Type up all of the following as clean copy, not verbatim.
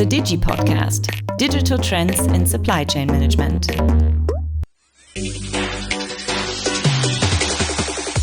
the DigiPodcast, Digital Trends in Supply Chain Management.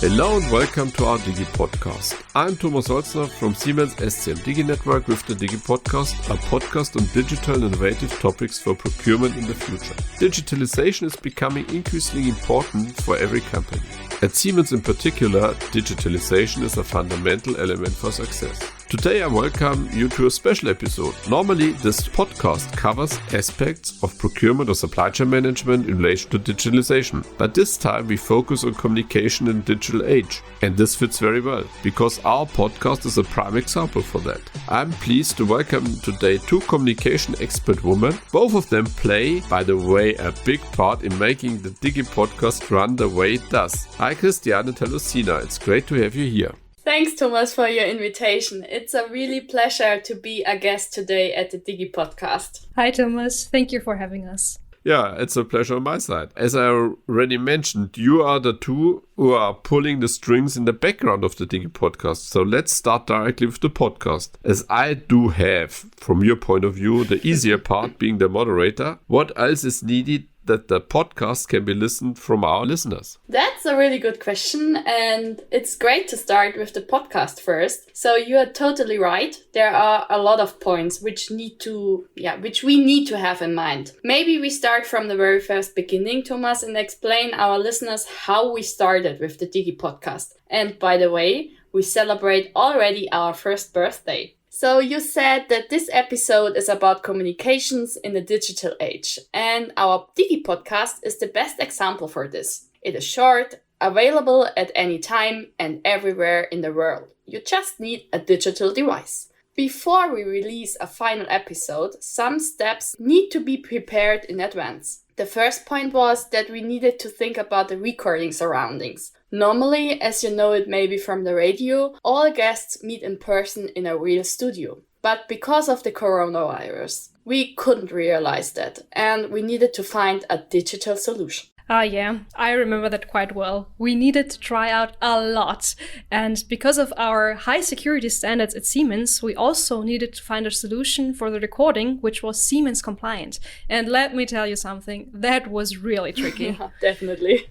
Hello and welcome to our DigiPodcast. I'm Thomas Holzner from Siemens SCM Digi Network with the DigiPodcast, a podcast on digital and innovative topics for procurement in the future. Digitalization is becoming increasingly important for every company. At Siemens in particular, digitalization is a fundamental element for success. Today I welcome you to a special episode. Normally this podcast covers aspects of procurement or supply chain management in relation to digitalization. But this time we focus on communication in the digital age. And this fits very well, because our podcast is a prime example for that. I'm pleased to welcome today two communication expert women. Both of them play, by the way, a big part in making the DigiPodcast run the way it does. Hi Christiane and hello Sina, it's great to have you here. Thanks, Thomas, for your invitation. It's a really pleasure to be a guest today at the DigiPodcast. Hi, Thomas. Thank you for having us. Yeah, it's a pleasure on my side. As I already mentioned, you are the two who are pulling the strings in the background of the DigiPodcast. So let's start directly with the podcast. As I do have, from your point of view, the easier part being the moderator, what else is needed that the podcast can be listened from our listeners? That's a really good question, and it's great to start with the podcast first. So you are totally right. There are a lot of points which we need to have in mind. Maybe we start from the very first beginning, Thomas, and explain our listeners how we started with the DigiPodcast. And by the way, we celebrate already our first birthday. So you said that this episode is about communications in the digital age, and our DigiPodcast is the best example for this. It is short, available at any time and everywhere in the world. You just need a digital device. Before we release a final episode, some steps need to be prepared in advance. The first point was that we needed to think about the recording surroundings. Normally, as you know it maybe from the radio, all guests meet in person in a real studio. But because of the coronavirus, we couldn't realize that, and we needed to find a digital solution. Yeah, I remember that quite well. We needed to try out a lot. And because of our high security standards at Siemens, we also needed to find a solution for the recording, which was Siemens compliant. And let me tell you something, that was really tricky. Yeah, definitely.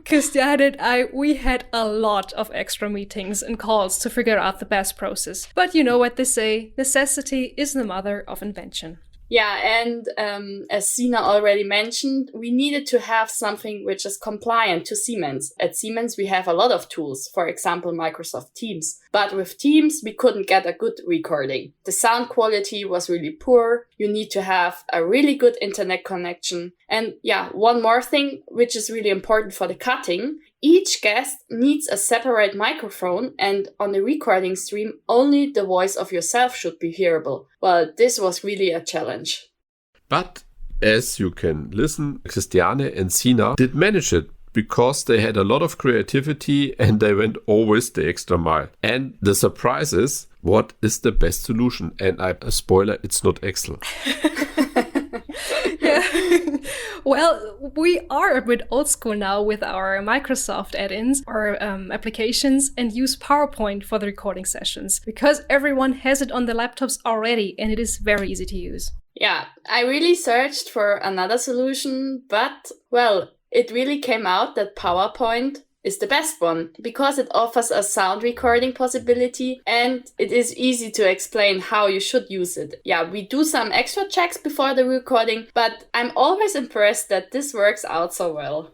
Christiane and we had a lot of extra meetings and calls to figure out the best process. But you know what they say, necessity is the mother of invention. Yeah, and as Sina already mentioned, we needed to have something which is compliant to Siemens. At Siemens, we have a lot of tools, for example, Microsoft Teams. But with Teams, we couldn't get a good recording. The sound quality was really poor. You need to have a really good internet connection. And yeah, one more thing, which is really important for the cutting. Each guest needs a separate microphone, and on the recording stream, only the voice of yourself should be hearable. Well, this was really a challenge. But as you can listen, Christiane and Sina did manage it because they had a lot of creativity and they went always the extra mile. And the surprise is, what is the best solution? And a spoiler, it's not Excel. Well, we are a bit old school now with our Microsoft add-ins or applications and use PowerPoint for the recording sessions because everyone has it on the laptops already and it is very easy to use. Yeah, I really searched for another solution, but, well, it really came out that PowerPoint is the best one because it offers a sound recording possibility and it is easy to explain how you should use it. Yeah, we do some extra checks before the recording, but I'm always impressed that this works out so well.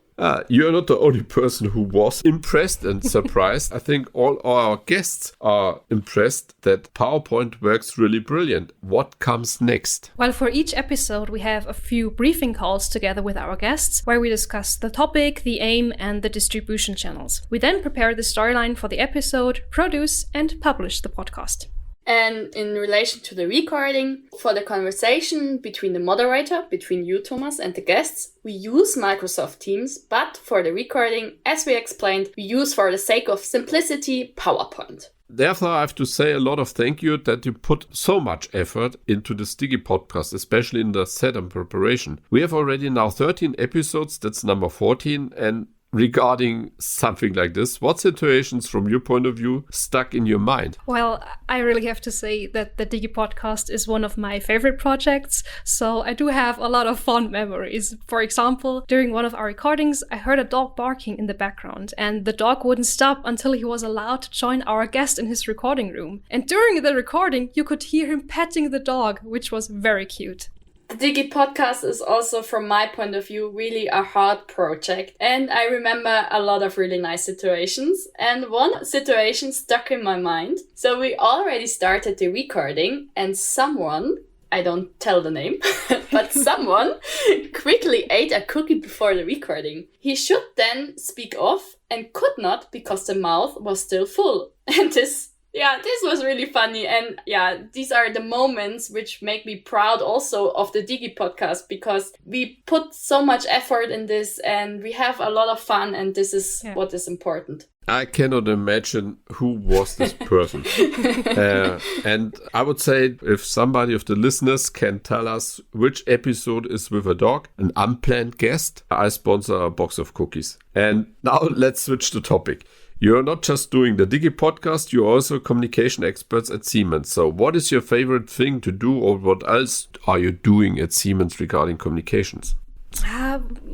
You're not the only person who was impressed and surprised. I think all our guests are impressed that PowerPoint works really brilliant. What comes next? Well, for each episode, we have a few briefing calls together with our guests where we discuss the topic, the aim, and the distribution channels. We then prepare the storyline for the episode, produce, and publish the podcast. And in relation to the recording, for the conversation between the moderator, between you, Thomas, and the guests, we use Microsoft Teams, but for the recording, as we explained, we use for the sake of simplicity, PowerPoint. Therefore, I have to say a lot of thank you that you put so much effort into this DigiPodcast, especially in the setup preparation. We have already now 13 episodes, that's number 14, and regarding something like this, what situations from your point of view stuck in your mind? Well, I really have to say that the DigiPodcast is one of my favorite projects, so I do have a lot of fond memories. For example, during one of our recordings, I heard a dog barking in the background, and the dog wouldn't stop until he was allowed to join our guest in his recording room. And during the recording, you could hear him petting the dog, which was very cute. The DigiPodcast is also, from my point of view, really a hard project. And I remember a lot of really nice situations. And one situation stuck in my mind. So we already started the recording and someone, I don't tell the name, but someone quickly ate a cookie before the recording. He should then speak off and could not because the mouth was still full. And this was really funny. And these are the moments which make me proud also of the DigiPodcast, because we put so much effort in this and we have a lot of fun, and this is what is important. I cannot imagine who was this person. And I would say if somebody of the listeners can tell us which episode is with a dog, an unplanned guest, I sponsor a box of cookies. And now let's switch the topic. You're not just doing the DigiPodcast, you're also communication experts at Siemens. So what is your favorite thing to do, or what else are you doing at Siemens regarding communications?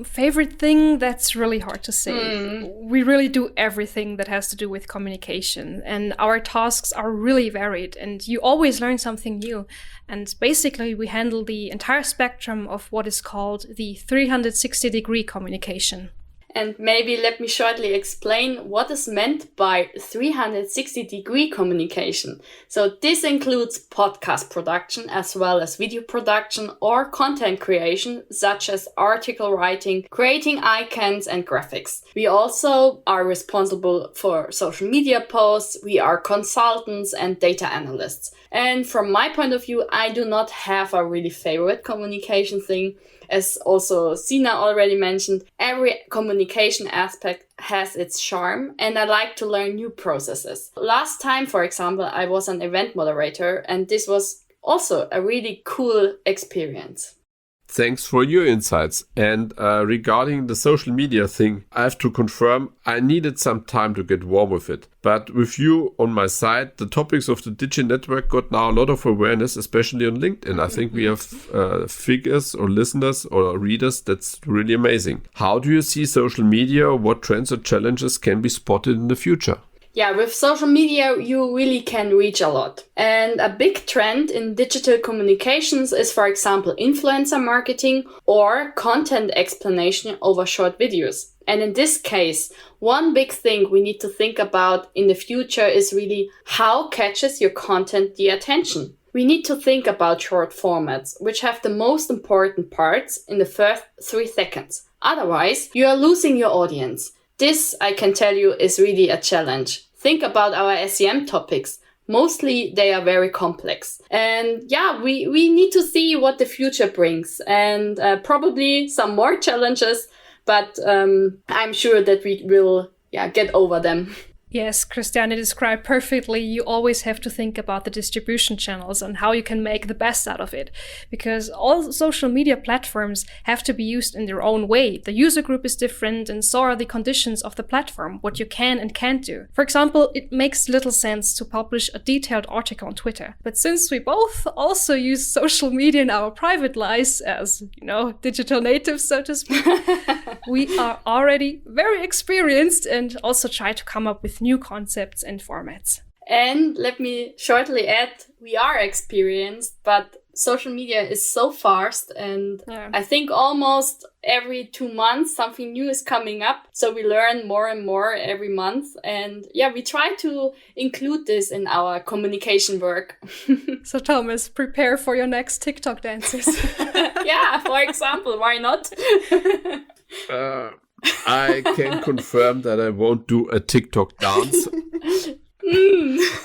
Favorite thing, that's really hard to say. We really do everything that has to do with communication, and our tasks are really varied, and you always learn something new. And basically we handle the entire spectrum of what is called the 360-degree communication. And maybe let me shortly explain what is meant by 360-degree communication. So this includes podcast production as well as video production or content creation, such as article writing, creating icons and graphics. We also are responsible for social media posts. We are consultants and data analysts. And from my point of view, I do not have a really favorite communication thing. As also Sina already mentioned, every communication aspect has its charm, and I like to learn new processes. Last time, for example, I was an event moderator, and this was also a really cool experience. Thanks for your insights. And regarding the social media thing, I have to confirm I needed some time to get warm with it. But with you on my side, the topics of the Digi Network got now a lot of awareness, especially on LinkedIn. I think we have figures or listeners or readers that's really amazing. How do you see social media? What trends or challenges can be spotted in the future? Yeah, with social media, you really can reach a lot. And a big trend in digital communications is, for example, influencer marketing or content explanation over short videos. And in this case, one big thing we need to think about in the future is really how catches your content the attention. We need to think about short formats, which have the most important parts in the first 3 seconds. Otherwise, you are losing your audience. This, I can tell you, is really a challenge. Think about our SEM topics. Mostly they are very complex. And we need to see what the future brings, and probably some more challenges, but I'm sure that we will get over them. Yes, Christiane described perfectly. You always have to think about the distribution channels and how you can make the best out of it. Because all social media platforms have to be used in their own way. The user group is different, and so are the conditions of the platform, what you can and can't do. For example, it makes little sense to publish a detailed article on Twitter. But since we both also use social media in our private lives as, digital natives, so to speak, we are already very experienced and also try to come up with new concepts and formats. And let me shortly add, we are experienced, but social media is so fast, and I think almost every 2 months something new is coming up. So we learn more and more every month, and we try to include this in our communication work. So Thomas, prepare for your next TikTok dances. For example, why not? I can confirm that I won't do a TikTok dance.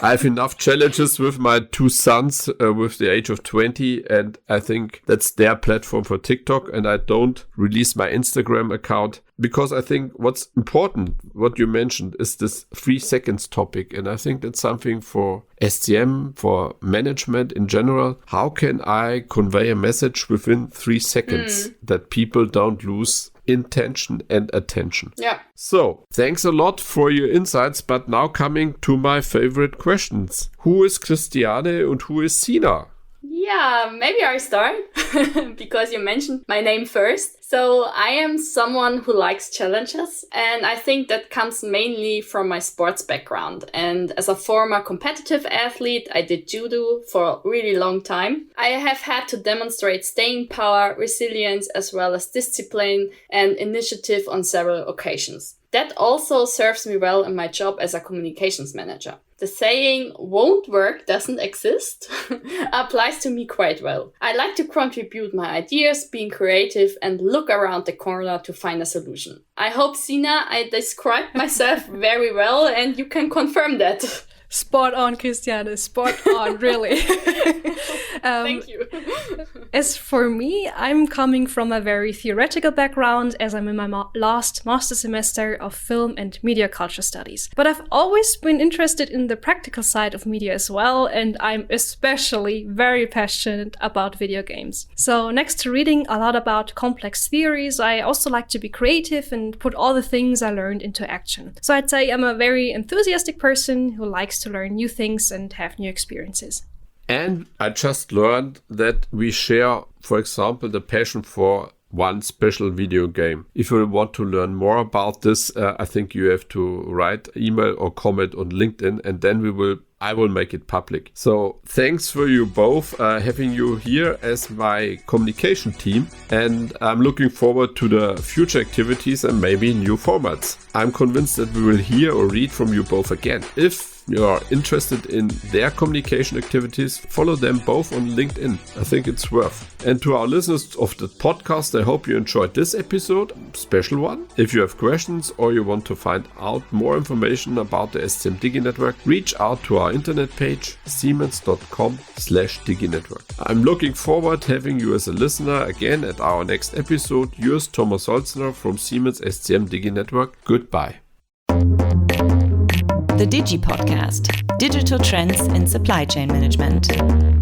I have enough challenges with my 2 sons with the age of 20, and I think that's their platform for TikTok, and I don't release my Instagram account because I think what's important, what you mentioned, is this 3 seconds topic, and I think that's something for SCM, for management in general. How can I convey a message within 3 seconds that people don't lose intention and attention. Yeah. So, thanks a lot for your insights, but now coming to my favorite questions. Who is Christiane and who is Sina? Yeah, maybe I start because you mentioned my name first. So I am someone who likes challenges, and I think that comes mainly from my sports background. And as a former competitive athlete, I did judo for a really long time. I have had to demonstrate staying power, resilience, as well as discipline and initiative on several occasions. That also serves me well in my job as a communications manager. The saying "won't work doesn't exist" applies to me quite well. I like to contribute my ideas, being creative, and look around the corner to find a solution. I hope, Sina, I described myself very well and you can confirm that. Spot on, Christiane. Spot on, really. Thank you. As for me, I'm coming from a very theoretical background as I'm in my last master semester of film and media culture studies. But I've always been interested in the practical side of media as well, and I'm especially very passionate about video games. So next to reading a lot about complex theories, I also like to be creative and put all the things I learned into action. So I'd say I'm a very enthusiastic person who likes to learn new things and have new experiences. And I just learned that we share, for example, the passion for one special video game. If you want to learn more about this, I think you have to write, email or comment on LinkedIn, and then I will make it public. So thanks for you both having you here as my communication team, and I'm looking forward to the future activities and maybe new formats. I'm convinced that we will hear or read from you both again. If you are interested in their communication activities, follow them both on LinkedIn. I think it's worth. And to our listeners of the podcast, I hope you enjoyed this episode, special one. If you have questions or you want to find out more information about the SCM Digi Network, reach out to our internet page, siemens.com/DigiNetwork. I'm looking forward to having you as a listener again at our next episode. Yours, Thomas Holzner from Siemens SCM Digi Network. Goodbye. The DigiPodcast, Digital Trends in Supply Chain Management.